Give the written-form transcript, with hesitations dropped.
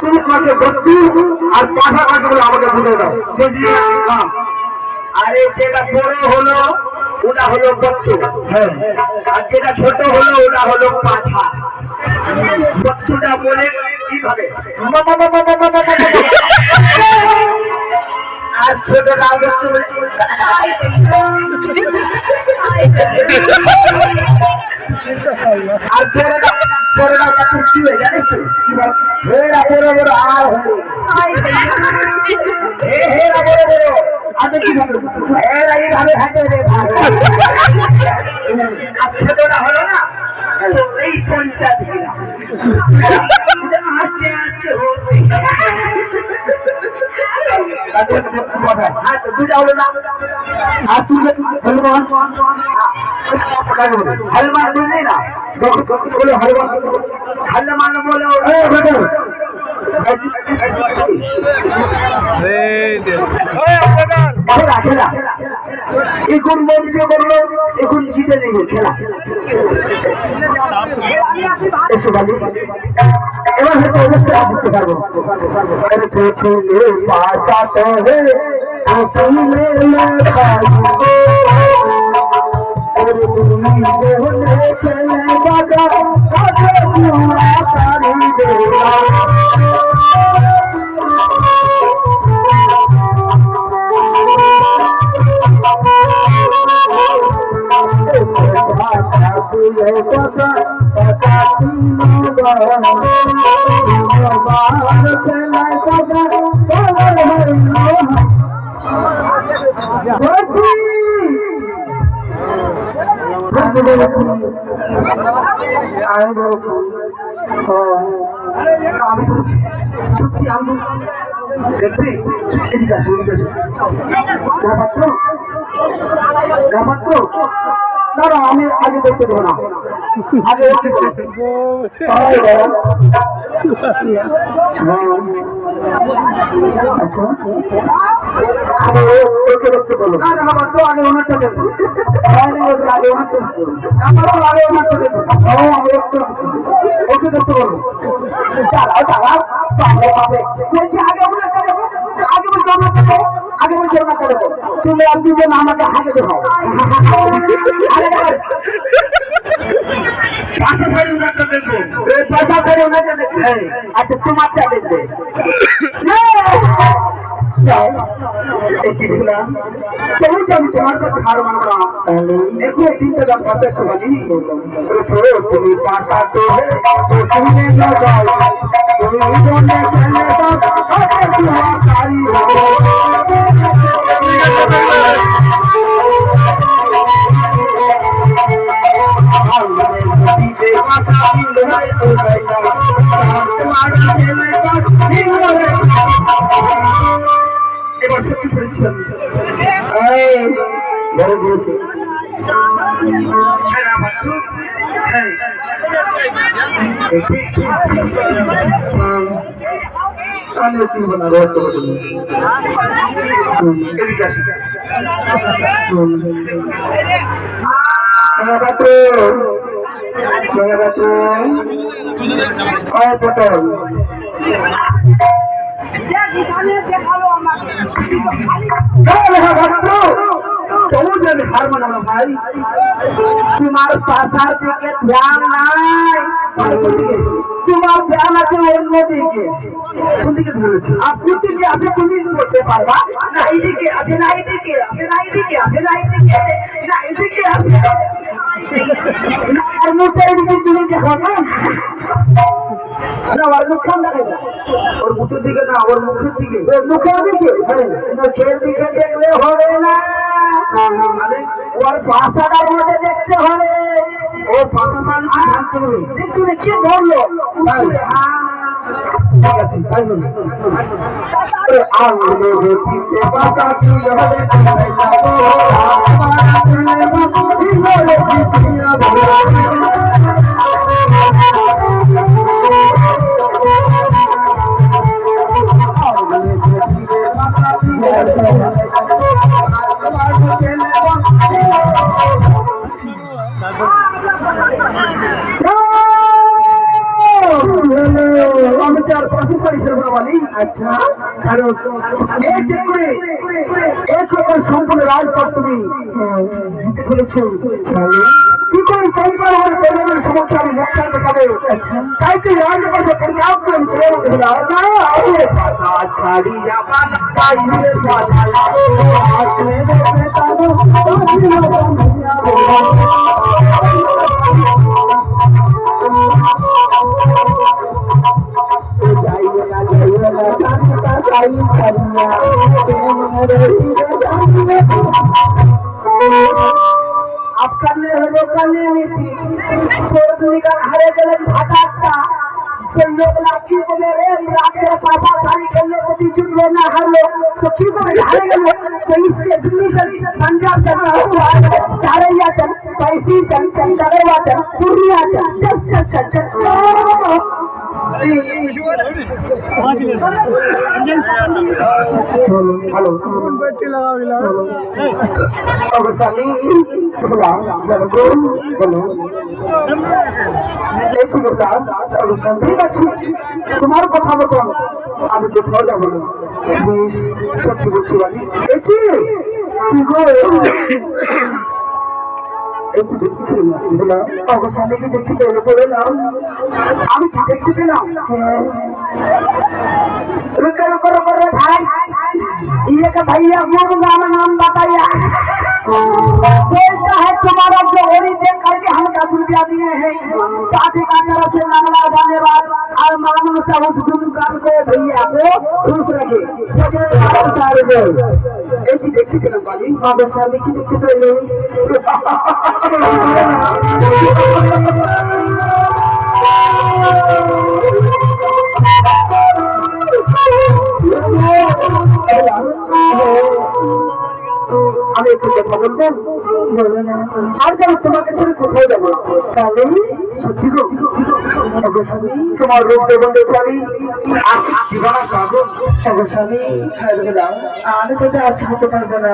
তুমি আমাকে বস্তু আর পাঠা কাকে বলে আমাকে বুঝে দাও। বুঝলি? আরে যেটা বড় হলো ওটা হলো বস্তু, আর যেটা ছোট হলো ওটা হলো পাঠা। বস্তুটা বলে কিভাবে, আর ছোটটা বস্তু বলে আর বড়টা কি হয় জানিস তো? হেরা বড় বড় আর হেরা বড় বড় আগে কিভাবে হেরা এইভাবে হাতে আর ছোটটা হলো না তো এই 50 কিনা আসছে আসছে আচ্ছা দুটা হলো না। আর তুই হলমান বুঝলি না বলে হলমান বলে এখন মন্ত্রী করলো, এখন জিতে নেবে খেলা। এবার হয়তো অবশ্যই জিততে পারবো। সত্যি আমি দেখবি না আমি আগে দেখতে দেবো না, আগে ওকে আচ্ছা ওকে দেখতে বলো। না আমার তো আগে ওনারটা দেখবো, আগে ওনারটা আমার তো আগে ওনারটা দেখবো। ওকে দেখতে বলো। দাঁড়াও দাঁড়াও বলছি আগে ওনারটা দেখো, আগে বলছি ওনারটা দেখো, আগে বলছি ওনারটা দেখো। তুমি আর দুজন আমাকে আগে দেখো। পাশা সারি ওনারটা দেখবো, পাশা সারি ওনারটা দেখবো। আচ্ছা তোমারটা দেখবে। তোমার কাছে হার মানব না, এখন 3টা দাম 500 বানি তুমি পাশা তো তুমি না যাও তুমি কোনে চলে দাও সারি এবার সত্যি পরিচ্ছন্ন বড় দিয়েছে পটল हार माना भाई तुम्हारे पासार दिखे ध्यान নাই তোমার ধ্যান আছে অন্যদিকে। কোন দিকে ধরেছো? আপনি দিকে আছে তুমি বলতে পারবা না, এইদিকে আছে না এইদিকে আছে না এইদিকে আছে না এইদিকে না এইদিকে আছে আর মুখের দিকে তুমি দেখো না না ওর মুখখান দেখো, ওর মুখের দিকে না ওর মুখের দিকে, ওর মুখের দিকে মুখের দিকে দেখলে হবে না, মানে ওর ভাষাটার মধ্যে দেখতে হবে, ওর ভাষা জানতে হবে। তুমি কি বললো? ঠিক আছে তাই বলি আলো বলছি সে ভাষা কি হবে আমি 4-5 সারি ফেলবো না বলি। আচ্ছা, কারণ এক রকম সম্পূর্ণ রাজপথ তুমি দিতে ফেলেছো। কি করে চলবার হলে পরিবারের সমস্যা আমি মোক্ষা দেখাবো। তাই তুই রাজপথে পরিণাম করে ছাড়িয়া সামনে হলো কানে নীতি নিকাল হারে গেলেন ভাটাটা লোক লাঠি বলে রে রাতের पापा सारी खेलने को भी जुटलो ना हारलो तो की করে হারে গেল तो इसके दिल्ली चल पंजाब चल हुआ चारैया चल पैसी चल डगरवा चल पूर्णिया चल चल चल चल चल हेलो बैठी लगा मिला अब साली बोला बोलो एक मिनट अब संधि আছে তোমার কথা মতো আমি তো ফল যাব না প্লিজ সত্যি বলছি বলি একি কি গো একটু দেখছি বলা অবশ্যই কি দেখতে পেলে বলে না আমি কি দেখতে পেলাম रुको रुको रुको रे भाई ये का भैया गुरु नाम बताइए बोलता है तुम्हारा जो होली देख करके हम 10 रुपया दिए हैं पार्टी का तरफ से लगना धन्यवाद और मानो से उस दुकान को भैया को खुश रखे सारे बोल एक ही देखी के वाली बाबा साहब की देखी पहले আমি একটু কথা বলবো আর যেন তোমাকে ছেড়ে কোথাও যাবো তাহলে সত্যি গো অবশ্যই তোমার রূপ যখন দেখে আমি জীবনা পাবো অবশ্যই আমি তো আসি হতে পারবো না